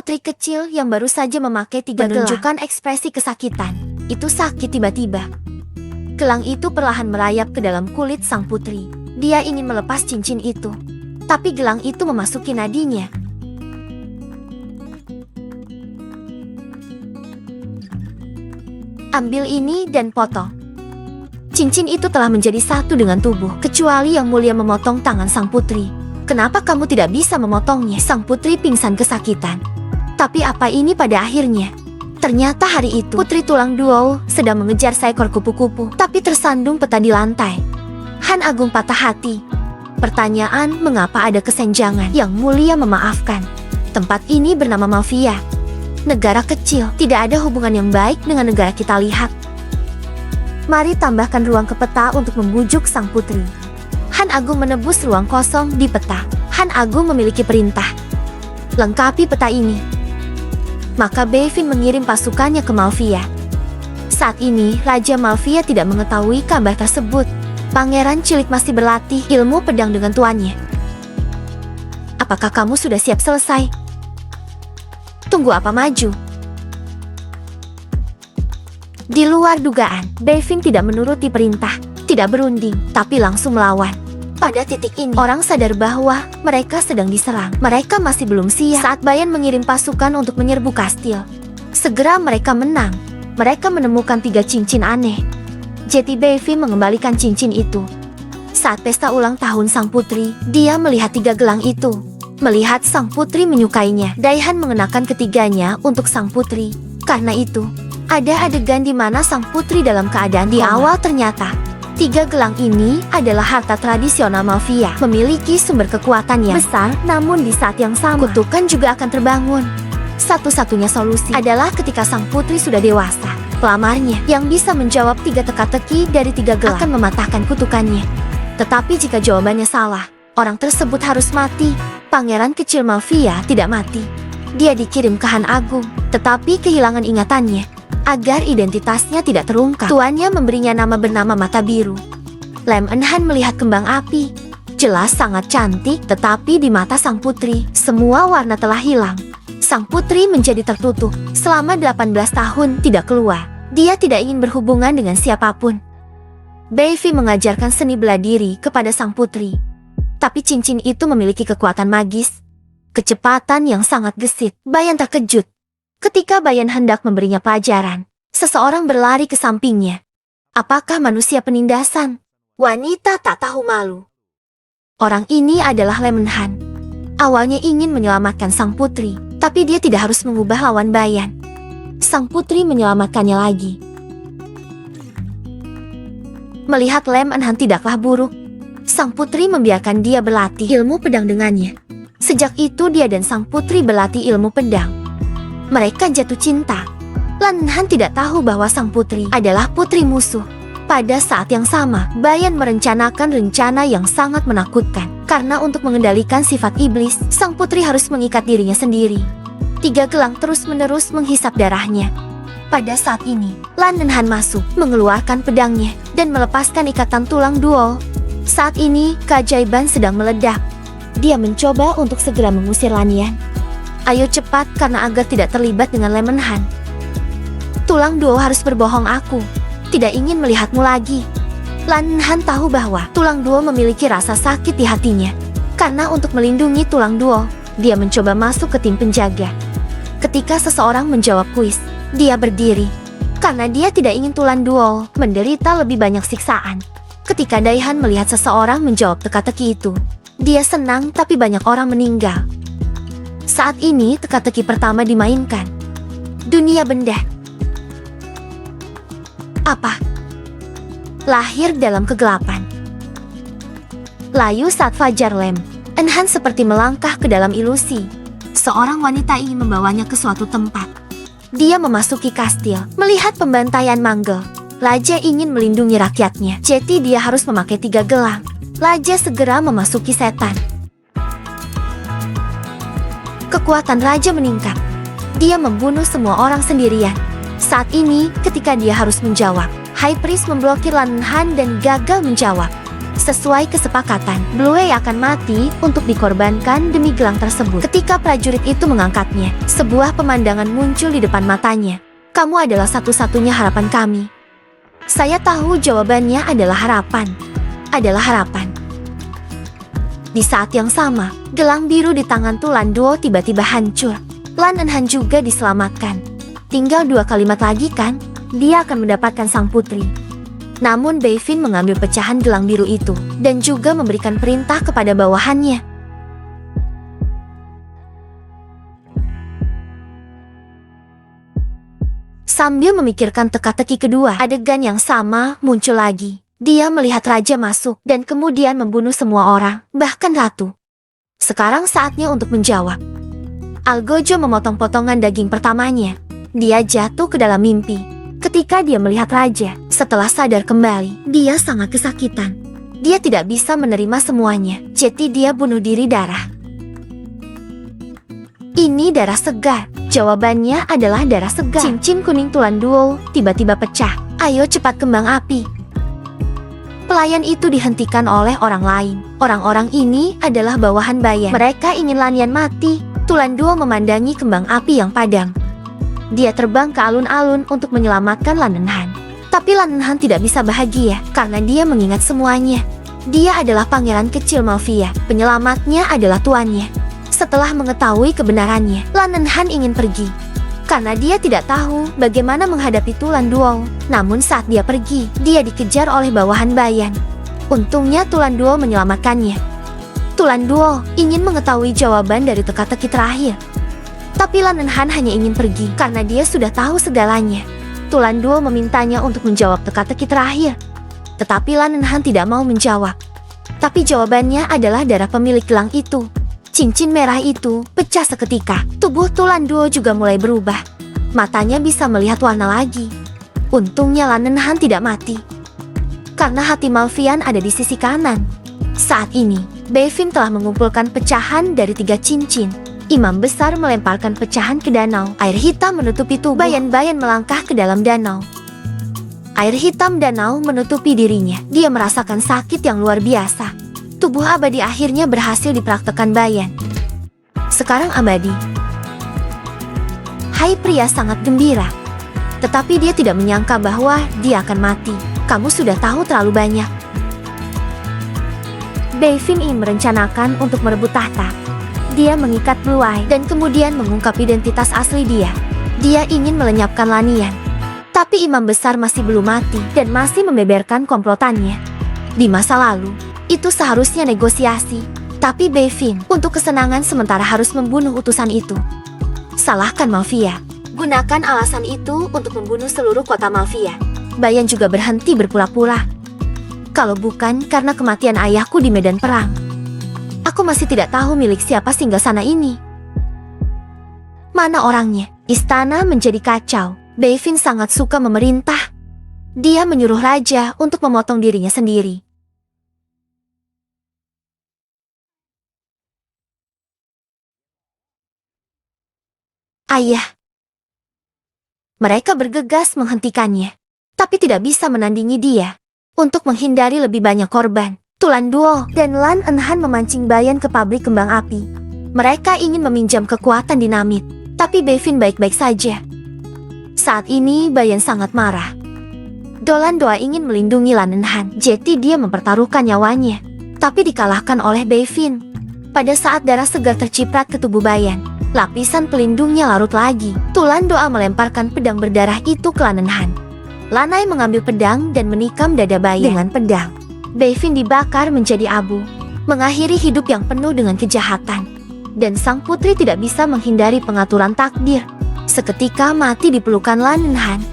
putri kecil yang baru saja memakai 3 gelang menunjukkan ekspresi kesakitan. Itu sakit tiba-tiba. Gelang itu perlahan merayap ke dalam kulit sang putri. Dia ingin melepas cincin itu, tapi gelang itu memasuki nadinya. Ambil ini dan potong. Cincin itu telah menjadi satu dengan tubuh, kecuali Yang Mulia memotong tangan sang putri. Kenapa kamu tidak bisa memotongnya? Sang putri pingsan kesakitan. Tapi apa ini pada akhirnya? Ternyata hari itu, Putri Tulang Duo sedang mengejar seekor kupu-kupu, tapi tersandung peta di lantai. Han Agung patah hati. Pertanyaan, mengapa ada kesenjangan? Yang Mulia memaafkan. Tempat ini bernama Mafia. Negara kecil, tidak ada hubungan yang baik dengan negara kita lihat. Mari tambahkan ruang ke peta untuk membujuk sang putri. Han Agung menebus ruang kosong di peta. Han Agung memiliki perintah. Lengkapi peta ini. Maka Beivin mengirim pasukannya ke Malvia. Saat ini, Raja Malvia tidak mengetahui kabar tersebut. Pangeran cilik masih berlatih ilmu pedang dengan tuannya. Apakah kamu sudah siap selesai? Tunggu apa maju? Di luar dugaan, Beivin tidak menuruti perintah, tidak berunding, tapi langsung melawan. Pada titik ini, orang sadar bahwa mereka sedang diserang. Mereka masih belum siap saat Bayan mengirim pasukan untuk menyerbu kastil. Segera mereka menang. Mereka menemukan 3 cincin aneh. Jadi Beivin mengembalikan cincin itu. Saat pesta ulang tahun sang putri, dia melihat 3 gelang itu. Melihat sang putri menyukainya, Daihan mengenakan ketiganya untuk sang putri. Karena itu, ada adegan di mana sang putri dalam keadaan di awal ternyata 3 gelang ini adalah harta tradisional Mafia, memiliki sumber kekuatan yang besar, namun di saat yang sama, kutukan juga akan terbangun. Satu-satunya solusi adalah ketika sang putri sudah dewasa. Pelamarnya yang bisa menjawab 3 teka-teki dari 3 gelang akan mematahkan kutukannya. Tetapi jika jawabannya salah, orang tersebut harus mati. Pangeran kecil Mafia tidak mati. Dia dikirim ke Han Agung, tetapi kehilangan ingatannya. Agar identitasnya tidak terungkap, tuannya memberinya nama bernama Mata Biru. Lem Enhan melihat kembang api. Jelas sangat cantik, tetapi di mata sang putri, semua warna telah hilang. Sang putri menjadi tertutup. Selama 18 tahun tidak keluar. Dia tidak ingin berhubungan dengan siapapun. Beivin mengajarkan seni bela diri kepada sang putri. Tapi cincin itu memiliki kekuatan magis. Kecepatan yang sangat gesit. Bayan terkejut. Ketika Bayan hendak memberinya pelajaran, seseorang berlari ke sampingnya. Apakah manusia penindasan? Wanita tak tahu malu. Orang ini adalah Lem Enhan. Awalnya ingin menyelamatkan sang putri, tapi dia tidak harus mengubah lawan Bayan. Sang putri menyelamatkannya lagi. Melihat Lem Enhan tidaklah buruk, sang putri membiarkan dia berlatih ilmu pedang dengannya. Sejak itu dia dan sang putri berlatih ilmu pedang. Mereka jatuh cinta. Lan Han tidak tahu bahwa sang putri adalah putri musuh. Pada saat yang sama, Bayan merencanakan rencana yang sangat menakutkan. Karena untuk mengendalikan sifat iblis, sang putri harus mengikat dirinya sendiri. 3 gelang terus-menerus menghisap darahnya. Pada saat ini, Lan Han masuk, mengeluarkan pedangnya, dan melepaskan ikatan tulang duo. Saat ini, keajaiban sedang meledak. Dia mencoba untuk segera mengusir Lanian. Ayo cepat, karena agar tidak terlibat dengan Lem Enhan. Tulang duo harus berbohong, aku tidak ingin melihatmu lagi. Lan Han tahu bahwa tulang duo memiliki rasa sakit di hatinya. Karena untuk melindungi tulang duo, dia mencoba masuk ke tim penjaga. Ketika seseorang menjawab kuis, dia berdiri. Karena dia tidak ingin tulang duo menderita lebih banyak siksaan. Ketika Daihan melihat seseorang menjawab teka-teki itu, dia senang, tapi banyak orang meninggal. Saat ini teka-teki pertama dimainkan. Dunia benda. Apa? Lahir dalam kegelapan. Layu saat fajar Lem Enhan seperti melangkah ke dalam ilusi. Seorang wanita ingin membawanya ke suatu tempat. Dia memasuki kastil, melihat pembantaian manggel. Raja ingin melindungi rakyatnya, jadi dia harus memakai 3 gelang. Raja segera memasuki setan. Kekuatan raja meningkat. Dia membunuh semua orang sendirian. Saat ini, ketika dia harus menjawab, High Priest memblokir Lan Han dan gagal menjawab. Sesuai kesepakatan, Blue akan mati untuk dikorbankan demi gelang tersebut. Ketika prajurit itu mengangkatnya, sebuah pemandangan muncul di depan matanya. Kamu adalah satu-satunya harapan kami. Saya tahu jawabannya adalah harapan. Adalah harapan. Di saat yang sama, gelang biru di tangan Tulan Duo tiba-tiba hancur. Lan Enhan juga diselamatkan. Tinggal 2 kalimat lagi kan, dia akan mendapatkan sang putri. Namun Beifin mengambil pecahan gelang biru itu dan juga memberikan perintah kepada bawahannya. Sambil memikirkan teka-teki kedua, adegan yang sama muncul lagi. Dia melihat raja masuk dan kemudian membunuh semua orang, bahkan ratu. Sekarang saatnya untuk menjawab. Algojo memotong potongan daging pertamanya. Dia jatuh ke dalam mimpi. Ketika dia melihat raja, setelah sadar kembali, dia sangat kesakitan. Dia tidak bisa menerima semuanya, jadi dia bunuh diri darah. Ini darah segar. Jawabannya adalah darah segar. Cincin kuning Tulan Duo tiba-tiba pecah. Ayo cepat kembang api. Pelayan itu dihentikan oleh orang lain. Orang-orang ini adalah bawahan Bayan. Mereka ingin Lanian mati. Tulan Duo memandangi kembang api yang padam. Dia terbang ke alun-alun untuk menyelamatkan Lan Enhan. Tapi Lan Enhan tidak bisa bahagia karena dia mengingat semuanya. Dia adalah pangeran kecil Malvia. Penyelamatnya adalah tuannya. Setelah mengetahui kebenarannya, Lan Enhan ingin pergi. Karena dia tidak tahu bagaimana menghadapi Tulan Duo. Namun saat dia pergi, dia dikejar oleh bawahan Bayan. Untungnya Tulan Duo menyelamatkannya. Tulan Duo ingin mengetahui jawaban dari teka-teki terakhir. Tapi Lan Enhan hanya ingin pergi karena dia sudah tahu segalanya. Tulan Duo memintanya untuk menjawab teka-teki terakhir. Tetapi Lan Enhan tidak mau menjawab. Tapi jawabannya adalah darah pemilik gelang itu. Cincin merah itu pecah seketika. Tubuh Tulan Duo juga mulai berubah. Matanya bisa melihat warna lagi. Untungnya Lan Enhan tidak mati. Karena hati Malvian ada di sisi kanan. Saat ini, Beifin telah mengumpulkan pecahan dari 3 cincin. Imam besar melemparkan pecahan ke danau. Air hitam menutupi tubuh. Bayan-bayan melangkah ke dalam danau. Air hitam danau menutupi dirinya. Dia merasakan sakit yang luar biasa. Tubuh abadi akhirnya berhasil dipraktekkan Bayan. Sekarang abadi. Hai pria sangat gembira. Tetapi dia tidak menyangka bahwa dia akan mati. Kamu sudah tahu terlalu banyak. Beifin ingin merencanakan untuk merebut tahta. Dia mengikat Blue Eye dan kemudian mengungkap identitas asli dia. Dia ingin melenyapkan Lanian. Tapi imam besar masih belum mati dan masih membeberkan komplotannya. Di masa lalu, itu seharusnya negosiasi. Tapi Beifin untuk kesenangan sementara harus membunuh utusan itu. Salahkan Malvia. Gunakan alasan itu untuk membunuh seluruh kota Malvia. Bayan juga berhenti berpura-pura. Kalau bukan karena kematian ayahku di medan perang, aku masih tidak tahu milik siapa singgasana ini. Mana orangnya? Istana menjadi kacau. Beifin sangat suka memerintah. Dia menyuruh raja untuk memotong dirinya sendiri. Ayah. Mereka bergegas menghentikannya, tapi tidak bisa menandingi dia. Untuk menghindari lebih banyak korban, Tulan Duo dan Lan Enhan memancing Bayan ke pabrik kembang api. Mereka ingin meminjam kekuatan dinamit, tapi Beifin baik-baik saja. Saat ini Bayan sangat marah. Dolan Doa ingin melindungi Lan Enhan, jadi dia mempertaruhkan nyawanya, tapi dikalahkan oleh Beifin. Pada saat darah segar terciprat ke tubuh Bayan, lapisan pelindungnya larut lagi. Tulan Doa melemparkan pedang berdarah itu ke Lan Enhan. Lanai mengambil pedang dan menikam dada Bayan dengan pedang. Beifin dibakar menjadi abu, mengakhiri hidup yang penuh dengan kejahatan. Dan sang putri tidak bisa menghindari pengaturan takdir. Seketika mati di pelukan Lan Enhan.